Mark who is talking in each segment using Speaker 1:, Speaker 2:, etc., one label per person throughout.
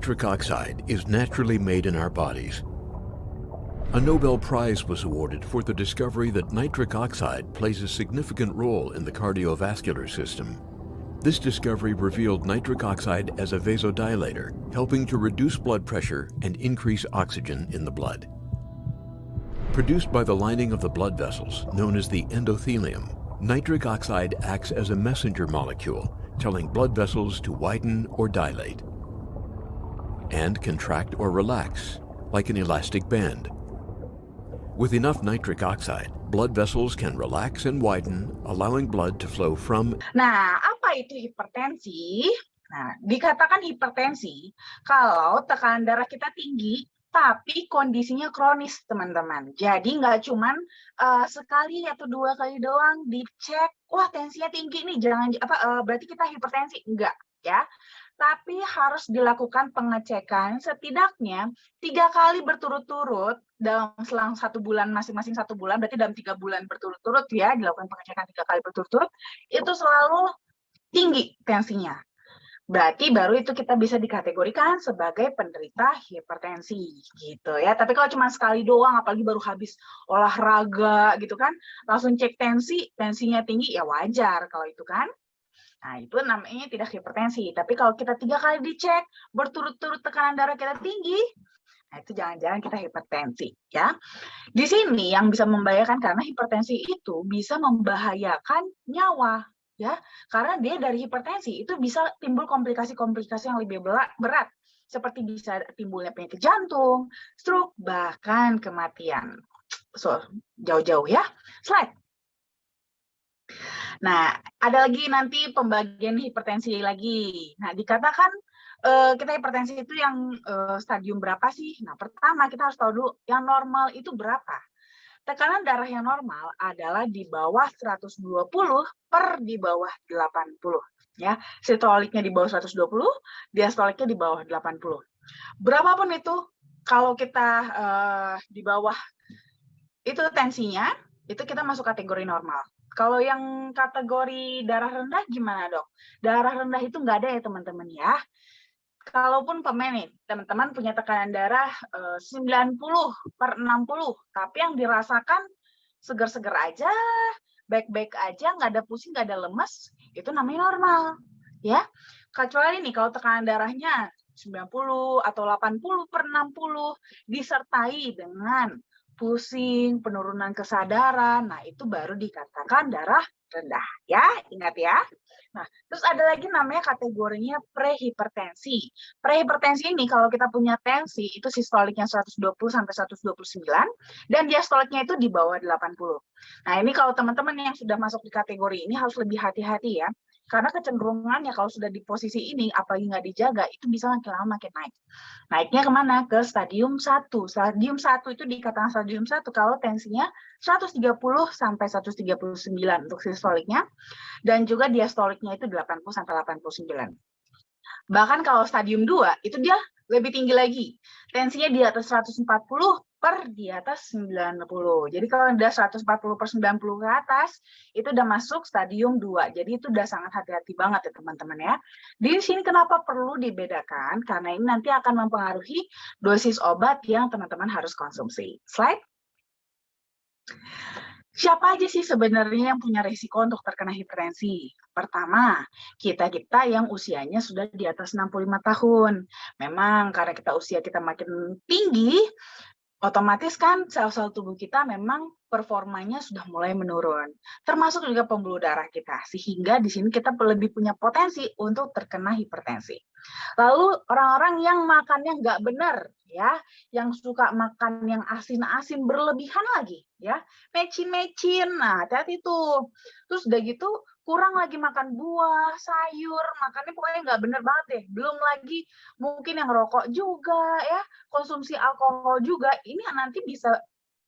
Speaker 1: Nitric oxide is naturally made in our bodies. A Nobel Prize was awarded for the discovery that nitric oxide plays a significant role in the cardiovascular system. This discovery revealed nitric oxide as a vasodilator, helping to reduce blood pressure and increase oxygen in the blood. Produced by the lining of the blood vessels, known as the endothelium, nitric oxide acts as a messenger molecule, telling blood vessels to widen or dilate, and contract or relax, like an elastic band. With enough nitric oxide, blood vessels can relax and widen, allowing blood to flow from.
Speaker 2: Nah, apa itu hipertensi? Nah, dikatakan hipertensi kalau tekanan darah kita tinggi, tapi kondisinya kronis, teman-teman. Jadi nggak cuman sekali atau 2 kali doang dicek, wah tensinya tinggi nih, berarti kita hipertensi. Enggak, ya. Tapi harus dilakukan pengecekan setidaknya 3 kali berturut-turut dalam selang 1 bulan, masing-masing 1 bulan, berarti dalam 3 bulan berturut-turut ya, dilakukan pengecekan 3 kali berturut-turut, itu selalu tinggi tensinya. Berarti baru itu kita bisa dikategorikan sebagai penderita hipertensi gitu ya. Tapi kalau cuma sekali doang, apalagi baru habis olahraga gitu kan, langsung cek tensinya tinggi, ya wajar kalau itu kan. Nah, itu namanya tidak hipertensi. Tapi kalau kita 3 kali dicek, berturut-turut tekanan darah kita tinggi, nah itu jangan-jangan kita hipertensi, ya. Di sini yang bisa membahayakan karena hipertensi itu bisa membahayakan nyawa, ya. Karena dia dari hipertensi itu bisa timbul komplikasi-komplikasi yang lebih berat, seperti bisa timbulnya penyakit jantung, stroke, bahkan kematian. So, jauh-jauh ya. Slide. Nah, ada lagi nanti pembagian hipertensi lagi. Nah, dikatakan kita hipertensi itu yang stadium berapa sih? Nah, pertama kita harus tahu dulu yang normal itu berapa. Tekanan darah yang normal adalah di bawah 120 per di bawah 80. Ya, sistoliknya di bawah 120, diastoliknya di bawah 80. Berapapun itu, kalau kita di bawah itu tensinya, itu kita masuk kategori normal. Kalau yang kategori darah rendah gimana, Dok? Darah rendah itu nggak ada ya, teman-teman ya. Kalaupun nih, teman-teman punya tekanan darah 90 per 60, tapi yang dirasakan seger-seger aja, baik-baik aja, nggak ada pusing, nggak ada lemes, itu namanya normal. Ya, kecuali nih kalau tekanan darahnya 90 atau 80 per 60, disertai dengan pusing, penurunan kesadaran, nah itu baru dikatakan darah rendah, ya, ingat ya. Nah, terus ada lagi namanya kategorinya prehipertensi. Prehipertensi ini kalau kita punya tensi, itu sistoliknya 120 sampai 129, dan diastoliknya itu di bawah 80. Nah, ini kalau teman-teman yang sudah masuk di kategori ini harus lebih hati-hati ya. Karena kecenderungannya kalau sudah di posisi ini, apalagi nggak dijaga, itu bisa makin lama makin naik. Naiknya kemana? Ke stadium 1. Stadium 1 itu dikatakan stadium 1 kalau tensinya 130 sampai 139 untuk sistoliknya, dan juga diastoliknya itu 80 sampai 89. Bahkan kalau stadium 2, itu dia lebih tinggi lagi. Tensinya di atas 140 per di atas 90. Jadi kalau udah 140 per 90 ke atas, itu udah masuk stadium 2. Jadi itu udah sangat hati-hati banget ya teman-teman ya. Di sini kenapa perlu dibedakan? Karena ini nanti akan mempengaruhi dosis obat yang teman-teman harus konsumsi. Slide. Siapa aja sih sebenarnya yang punya risiko untuk terkena hipertensi? Pertama, kita-kita yang usianya sudah di atas 65 tahun. Memang karena usia kita makin tinggi, otomatis kan sel-sel tubuh kita memang performanya sudah mulai menurun. Termasuk juga pembuluh darah kita. Sehingga di sini kita lebih punya potensi untuk terkena hipertensi. Lalu orang-orang yang makannya nggak benar, ya, yang suka makan yang asin-asin berlebihan lagi, ya, mecin-mecin, nah hati-hati tuh. Terus udah gitu kurang lagi makan buah, sayur, makannya pokoknya nggak bener banget deh. Belum lagi mungkin yang rokok juga, ya, konsumsi alkohol juga, ini nanti bisa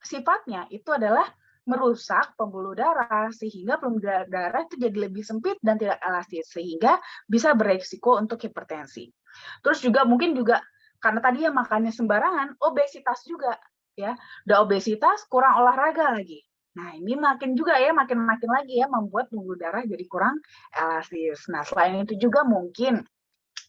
Speaker 2: sifatnya itu adalah merusak pembuluh darah sehingga pembuluh darah itu jadi lebih sempit dan tidak elastis sehingga bisa beresiko untuk hipertensi. Terus juga mungkin juga karena tadi ya makannya sembarangan, obesitas juga ya. Udah obesitas, kurang olahraga lagi. Nah, ini makin juga ya, makin lagi ya membuat pembuluh darah jadi kurang elastis. Nah, selain itu juga mungkin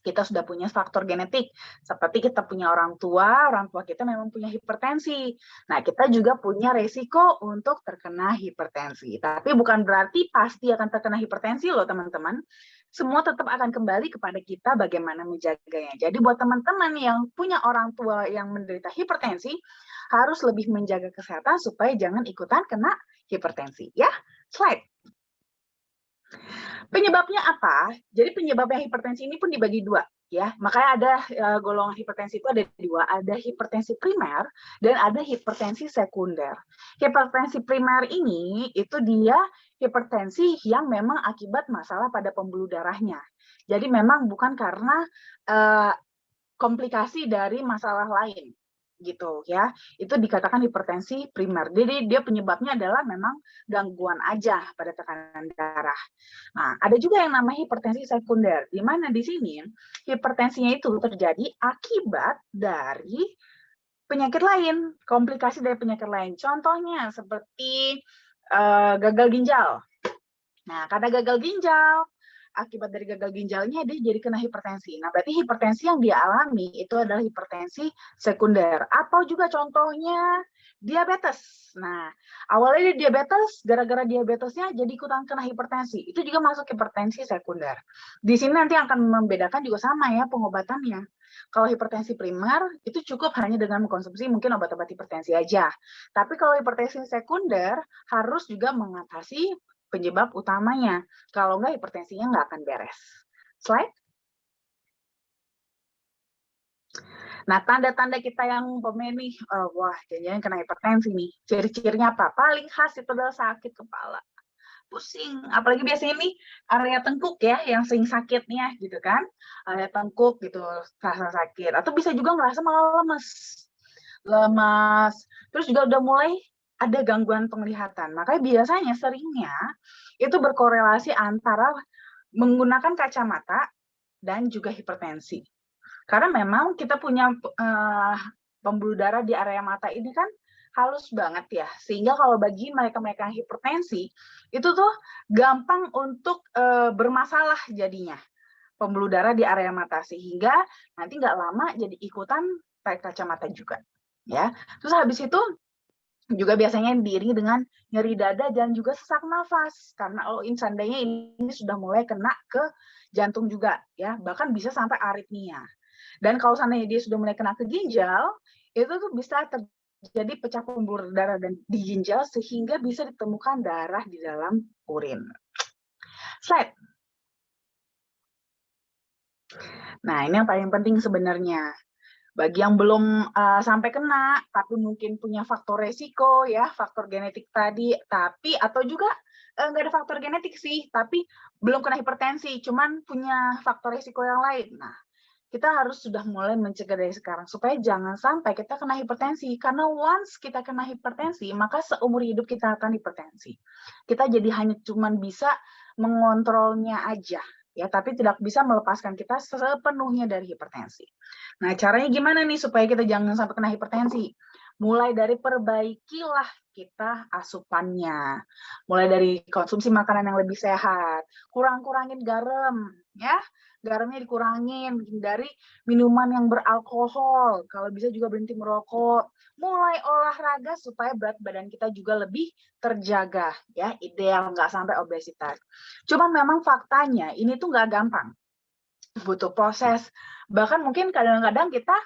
Speaker 2: kita sudah punya faktor genetik, seperti kita punya orang tua kita memang punya hipertensi. Nah, kita juga punya resiko untuk terkena hipertensi. Tapi bukan berarti pasti akan terkena hipertensi loh, teman-teman. Semua tetap akan kembali kepada kita bagaimana menjaganya. Jadi buat teman-teman yang punya orang tua yang menderita hipertensi, harus lebih menjaga kesehatan supaya jangan ikutan kena hipertensi. Ya, slide. Penyebabnya apa? Jadi penyebabnya hipertensi ini pun dibagi dua, ya. Makanya ada golongan hipertensi itu ada dua, ada hipertensi primer dan ada hipertensi sekunder. Hipertensi primer ini itu dia hipertensi yang memang akibat masalah pada pembuluh darahnya. Jadi memang bukan karena komplikasi dari masalah lain, gitu ya. Itu dikatakan hipertensi primer. Jadi dia penyebabnya adalah memang gangguan aja pada tekanan darah. Nah, ada juga yang namanya hipertensi sekunder, di mana di sini hipertensinya itu terjadi akibat dari penyakit lain, komplikasi dari penyakit lain. Contohnya seperti gagal ginjal. Nah, karena gagal ginjal, akibat dari gagal ginjalnya dia jadi kena hipertensi. Nah, berarti hipertensi yang dia alami itu adalah hipertensi sekunder. Atau juga contohnya diabetes. Nah, awalnya dia diabetes, gara-gara diabetesnya jadi ikutan kena hipertensi. Itu juga masuk hipertensi sekunder. Di sini nanti akan membedakan juga sama ya pengobatannya. Kalau hipertensi primer, itu cukup hanya dengan mengkonsumsi mungkin obat-obat hipertensi aja. Tapi kalau hipertensi sekunder, harus juga mengatasi penyebab utamanya. Kalau enggak, hipertensinya nggak akan beres. Slide. Nah, tanda-tanda kita yang umpamanya nih, wah, jangan-jangan kena hipertensi nih. Ciri-cirinya apa? Paling khas itu adalah sakit kepala, pusing. Apalagi biasanya nih area tengkuk ya, yang sering sakitnya gitu kan. Area tengkuk gitu, rasa sakit. Atau bisa juga ngerasa malah lemes. Lemas. Terus juga udah mulai ada gangguan penglihatan. Makanya biasanya seringnya itu berkorelasi antara menggunakan kacamata dan juga hipertensi. Karena memang kita punya pembuluh darah di area mata ini kan halus banget ya, sehingga kalau bagi mereka-mereka yang hipertensi itu tuh gampang untuk bermasalah jadinya pembuluh darah di area mata, sehingga nanti nggak lama jadi ikutan pakai kacamata juga ya. Terus habis itu juga biasanya diiringi dengan nyeri dada dan juga sesak nafas, karena seandainya ini sudah mulai kena ke jantung juga ya, bahkan bisa sampai aritmia. Dan kalau seandainya dia sudah mulai kena ke ginjal, itu tuh bisa terjadi pecah pembuluh darah dan di ginjal sehingga bisa ditemukan darah di dalam urin. Slide. Nah, ini yang paling penting sebenarnya. Bagi yang belum sampai kena, tapi mungkin punya faktor resiko ya, faktor genetik tadi, tapi atau juga nggak ada faktor genetik sih, tapi belum kena hipertensi, cuman punya faktor resiko yang lain. Nah, kita harus sudah mulai mencegah dari sekarang supaya jangan sampai kita kena hipertensi, karena once kita kena hipertensi, maka seumur hidup kita akan hipertensi. Kita jadi hanya cuman bisa mengontrolnya aja, ya, tapi tidak bisa melepaskan kita sepenuhnya dari hipertensi. Nah, caranya gimana nih supaya kita jangan sampai kena hipertensi? Mulai dari perbaikilah kita asupannya. Mulai dari konsumsi makanan yang lebih sehat, kurang-kurangin garam, ya. Garamnya dikurangin, hindari minuman yang beralkohol, kalau bisa juga berhenti merokok. Mulai olahraga supaya berat badan kita juga lebih terjaga, ya, ideal nggak sampai obesitas. Cuma memang faktanya ini tuh nggak gampang, butuh proses. Bahkan mungkin kadang-kadang kita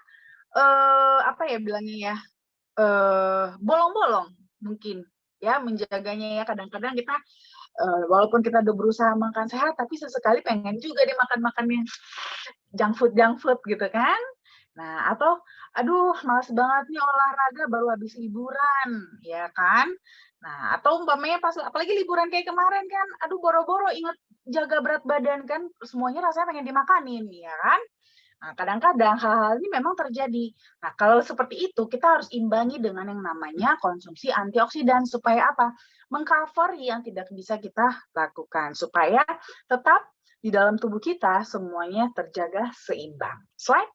Speaker 2: apa ya bilangnya ya, bolong-bolong mungkin ya menjaganya ya. Kadang-kadang kita walaupun kita udah berusaha makan sehat, tapi sesekali pengen juga deh makan-makan yang junk food gitu kan. Nah, atau aduh malas banget nih olahraga baru habis liburan, ya kan. Nah, atau umpamanya pas apalagi liburan kayak kemarin kan, aduh boro-boro inget jaga berat badan kan, semuanya rasanya pengen dimakanin, ya kan. Nah, kadang-kadang hal-hal ini memang terjadi. Nah, kalau seperti itu, kita harus imbangi dengan yang namanya konsumsi antioksidan. Supaya apa? Mengcover yang tidak bisa kita lakukan. Supaya tetap di dalam tubuh kita semuanya terjaga seimbang. Slide.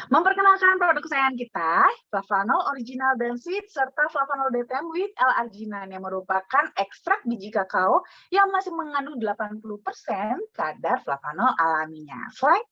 Speaker 2: Memperkenalkan produk kesayangan kita, flavanol original dan sweet, serta flavanol DTM with L-arginine yang merupakan ekstrak biji kakao yang masih mengandung 80% kadar flavanol alaminya. Slide.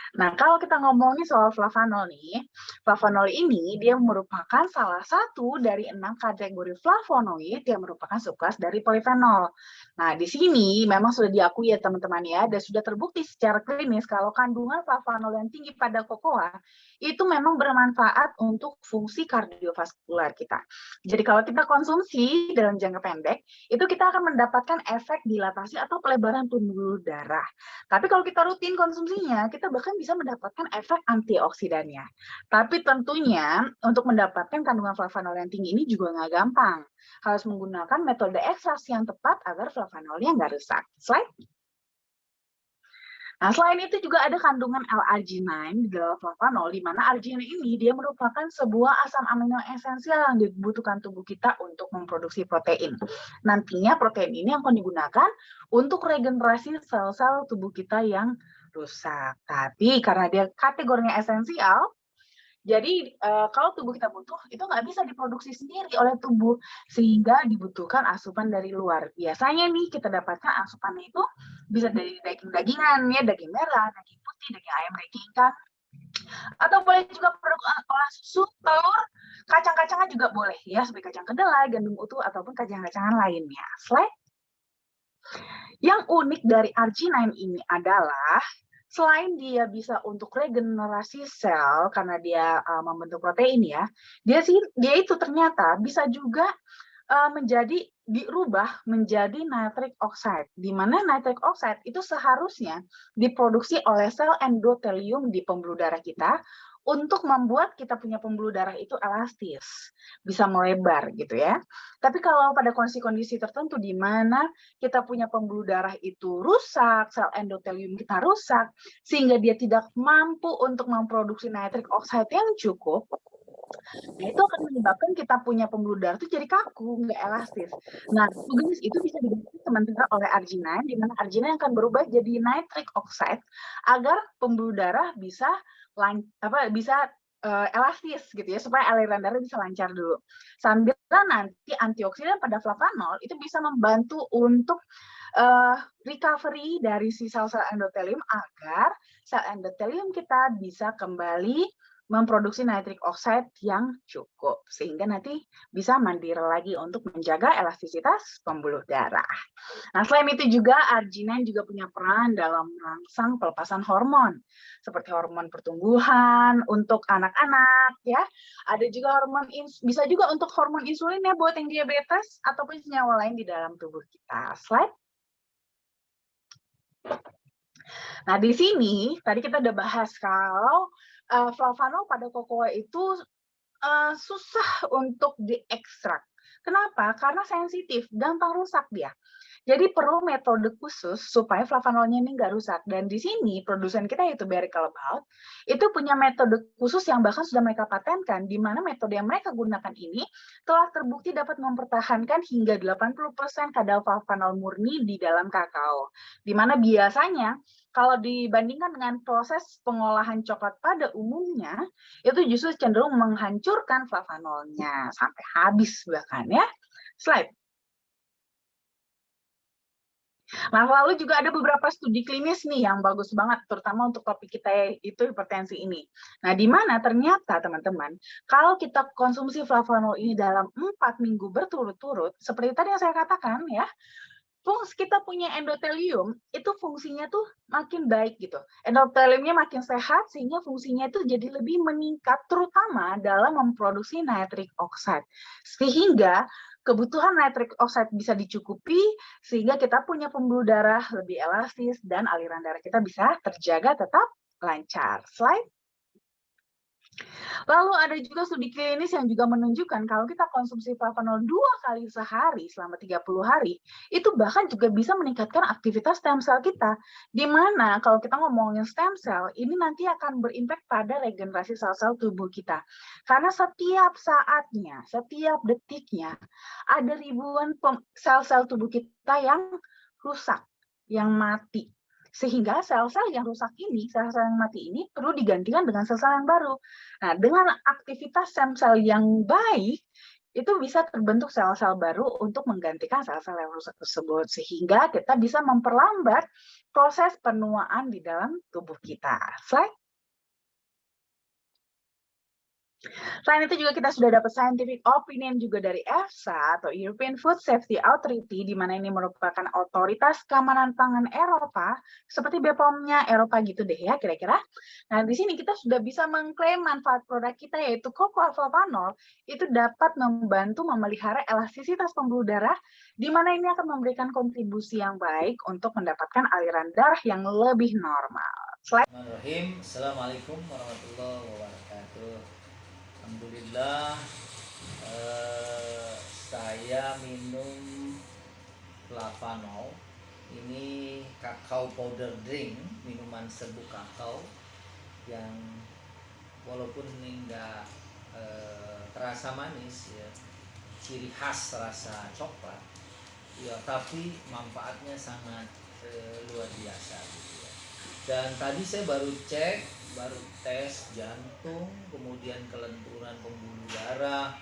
Speaker 2: Nah, kalau kita ngomongin soal flavanol nih, flavanol ini dia merupakan salah satu dari 6 kategori flavonoid yang merupakan subkelas dari polifenol. Nah, di sini memang sudah diakui ya teman-teman ya, dan sudah terbukti secara klinis kalau kandungan flavanol yang tinggi pada kokoa itu memang bermanfaat untuk fungsi kardiovaskular kita. Jadi kalau kita konsumsi dalam jangka pendek, itu kita akan mendapatkan efek dilatasi atau pelebaran pembuluh darah. Tapi kalau kita rutin konsumsinya, kita bahkan bisa mendapatkan efek antioksidannya. Tapi tentunya untuk mendapatkan kandungan flavanol yang tinggi ini juga nggak gampang. Harus menggunakan metode ekstraksi yang tepat agar flavanolnya nggak rusak. Slide. Nah, selain itu juga ada kandungan L-arginine di dalam flavanol, di mana arginine ini dia merupakan sebuah asam amino esensial yang dibutuhkan tubuh kita untuk memproduksi protein. Nantinya protein ini akan digunakan untuk regenerasi sel-sel tubuh kita yang rusak. Tapi karena dia kategorinya esensial, jadi kalau tubuh kita butuh, itu nggak bisa diproduksi sendiri oleh tubuh, sehingga dibutuhkan asupan dari luar. Biasanya nih kita dapatkan asupannya itu bisa dari daging-dagingan, ya daging merah, daging putih, daging ayam, daging ikan, atau boleh juga produk olahan susu, telur, kacang-kacangan juga boleh ya, seperti kacang kedelai, gandum utuh, ataupun kacang-kacangan lainnya. Slide. Yang unik dari arginine ini adalah selain dia bisa untuk regenerasi sel karena dia membentuk protein ya, dia itu ternyata bisa juga menjadi dirubah menjadi nitric oxide, di mana nitric oxide itu seharusnya diproduksi oleh sel endotelium di pembuluh darah kita untuk membuat kita punya pembuluh darah itu elastis, bisa melebar gitu ya. Tapi kalau pada kondisi-kondisi tertentu di mana kita punya pembuluh darah itu rusak, sel endotelium kita rusak, sehingga dia tidak mampu untuk memproduksi nitric oxide yang cukup, nah itu akan menyebabkan kita punya pembuluh darah itu jadi kaku, nggak elastis. Nah, tugas itu bisa diganti sementara oleh arginine, di mana arginine akan berubah jadi nitric oxide agar pembuluh darah bisa elastis gitu ya, supaya aliran darah bisa lancar dulu. Sambil nanti antioksidan pada flavanol itu bisa membantu untuk recovery dari si sel-sel endotelium agar sel endotelium kita bisa kembali memproduksi nitric oxide yang cukup, sehingga nanti bisa mandiri lagi untuk menjaga elastisitas pembuluh darah. Nah, selain itu juga arginine juga punya peran dalam merangsang pelepasan hormon, seperti hormon pertumbuhan untuk anak-anak, ya. Ada juga bisa juga untuk hormon insulin ya buat yang diabetes, ataupun senyawa lain di dalam tubuh kita. Slide. Nah, di sini tadi kita udah bahas kalau flavanol pada kokoa itu susah untuk diekstrak. Kenapa? Karena sensitif, gampang rusak dia. Jadi perlu metode khusus supaya flavanolnya ini nggak rusak. Dan di sini produsen kita yaitu Barry Callebaut itu punya metode khusus yang bahkan sudah mereka patenkan, di mana metode yang mereka gunakan ini telah terbukti dapat mempertahankan hingga 80% kadar flavanol murni di dalam kakao. Di mana biasanya kalau dibandingkan dengan proses pengolahan coklat pada umumnya, itu justru cenderung menghancurkan flavanolnya sampai habis bahkan ya. Slide. Nah, lalu juga ada beberapa studi klinis nih yang bagus banget, terutama untuk topik kita itu hipertensi ini. Nah, di mana ternyata teman-teman, kalau kita konsumsi flavanol ini dalam 4 minggu berturut-turut, seperti tadi yang saya katakan ya, kita punya endotelium, itu fungsinya tuh makin baik gitu. Endoteliumnya makin sehat, sehingga fungsinya itu jadi lebih meningkat, terutama dalam memproduksi nitric oxide. Sehingga kebutuhan nitric oxide bisa dicukupi, sehingga kita punya pembuluh darah lebih elastis, dan aliran darah kita bisa terjaga tetap lancar. Slide. Lalu ada juga studi klinis yang juga menunjukkan kalau kita konsumsi flavanol 2 kali sehari selama 30 hari, itu bahkan juga bisa meningkatkan aktivitas stem cell kita. Di mana kalau kita ngomongin stem cell, ini nanti akan berimpact pada regenerasi sel-sel tubuh kita. Karena setiap saatnya, setiap detiknya, ada ribuan sel-sel tubuh kita yang rusak, yang mati. Sehingga sel-sel yang rusak ini, sel-sel yang mati ini perlu digantikan dengan sel-sel yang baru. Nah, dengan aktivitas sel-sel yang baik, itu bisa terbentuk sel-sel baru untuk menggantikan sel-sel yang rusak tersebut. Sehingga kita bisa memperlambat proses penuaan di dalam tubuh kita. Slide. Selain itu juga kita sudah dapat scientific opinion juga dari EFSA atau European Food Safety Authority, di mana ini merupakan otoritas keamanan pangan Eropa, seperti BPOM-nya Eropa gitu deh ya kira-kira. Nah, di sini kita sudah bisa mengklaim manfaat produk kita yaitu cocoa flavanol itu dapat membantu memelihara elastisitas pembuluh darah, di mana ini akan memberikan kontribusi yang baik untuk mendapatkan aliran darah yang lebih normal. Slide.
Speaker 3: Bismillahirrahmanirrahim. Assalamualaikum warahmatullahi wabarakatuh. Alhamdulillah, saya minum Flavanol. Ini kakao powder drink, minuman serbuk kakao yang walaupun ini enggak terasa manis ya, ciri khas rasa coklat ya, tapi manfaatnya sangat luar biasa gitu ya. Dan tadi saya baru tes jantung, kemudian kelenturan pembuluh darah,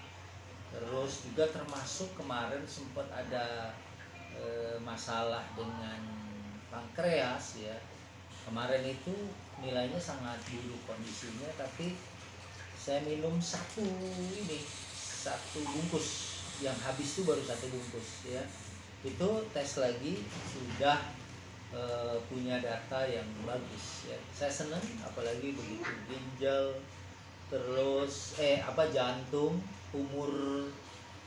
Speaker 3: terus juga termasuk kemarin sempat ada masalah dengan pankreas ya. Kemarin itu nilainya sangat buruk kondisinya, tapi saya minum satu bungkus, yang habis itu baru satu bungkus ya. Itu tes lagi sudah punya data yang bagus ya. Saya senang apalagi begitu ginjal, terus jantung, umur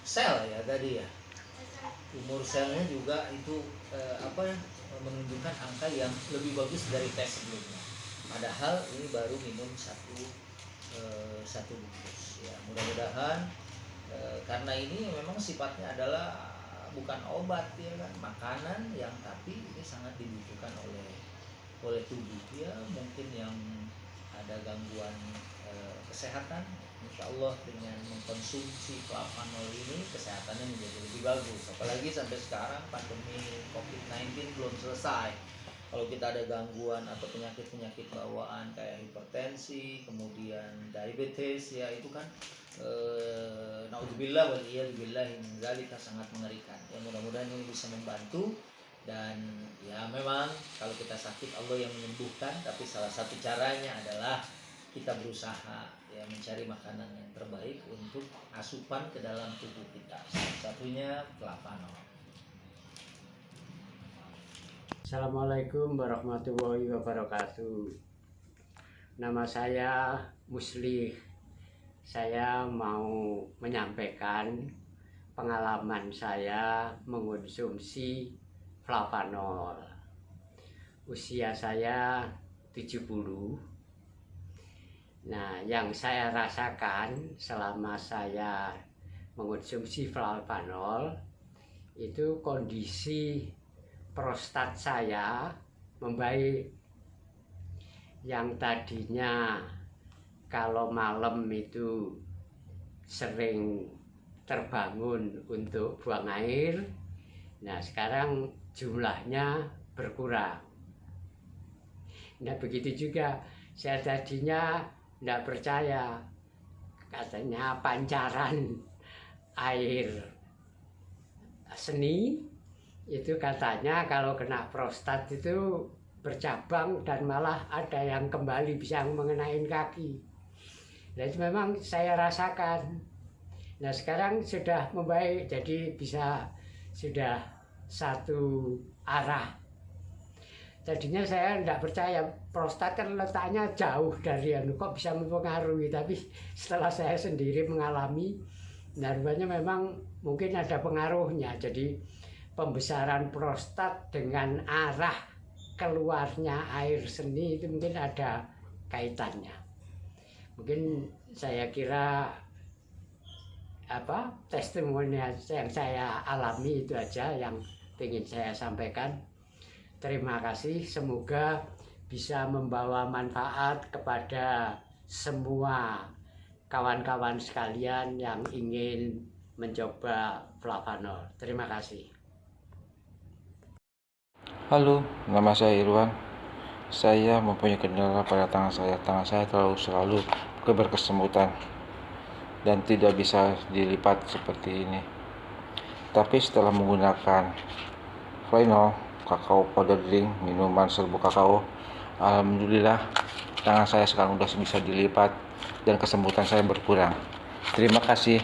Speaker 3: sel ya tadi ya. Umur selnya juga itu menunjukkan angka yang lebih bagus dari tes sebelumnya. Padahal ini baru minum satu bungkus ya. Mudah-mudahan karena ini memang sifatnya adalah bukan obat ya kan, makanan yang tapi ini sangat dibutuhkan oleh tubuh ya. Mungkin yang ada gangguan kesehatan, insya Allah dengan mengkonsumsi flavanol ini kesehatannya menjadi lebih bagus. Apalagi sampai sekarang pandemi COVID-19 belum selesai. Kalau kita ada gangguan atau penyakit-penyakit bawaan kayak hipertensi, kemudian diabetes ya, itu kan naudzubillah wal iyadzubillah min dzalika, sangat mengerikan. Ya mudah-mudahan ini bisa membantu. Dan ya memang kalau kita sakit Allah yang menyembuhkan, tapi salah satu caranya adalah kita berusaha ya mencari makanan yang terbaik untuk asupan ke dalam tubuh kita. Salah satunya flavanol.
Speaker 4: Assalamualaikum warahmatullahi wabarakatuh. Nama saya Muslih. Saya mau menyampaikan pengalaman saya mengonsumsi flavanol. Usia saya 70. Nah, yang saya rasakan selama saya mengonsumsi flavanol itu kondisi prostat saya membaik. Yang tadinya kalau malam itu sering terbangun untuk buang air, nah sekarang jumlahnya berkurang. Nah begitu juga saya tadinya tidak percaya, katanya pancaran air seni itu katanya kalau kena prostat itu bercabang dan malah ada yang kembali bisa mengenai kaki. Nah itu memang saya rasakan. Nah sekarang sudah membaik, jadi sudah satu arah. Tadinya saya tidak percaya, prostat kan letaknya jauh dari kok bisa mempengaruhi. Tapi setelah saya sendiri mengalami, nah rupanya memang mungkin ada pengaruhnya. Jadi pembesaran prostat dengan arah keluarnya air seni itu mungkin ada kaitannya. Mungkin saya kira testimoni yang saya alami itu aja yang ingin saya sampaikan. Terima kasih, semoga bisa membawa manfaat kepada semua kawan-kawan sekalian yang ingin mencoba flavanol. Terima kasih.
Speaker 5: Halo, nama saya Irwan. Saya mempunyai kendala pada tangan saya. Tangan saya selalu berkesemutan dan tidak bisa dilipat seperti ini. Tapi setelah menggunakan Flainol, kakao powder drink, minuman serbuk kakao, alhamdulillah tangan saya sekarang sudah bisa dilipat dan kesemutan saya berkurang. Terima kasih.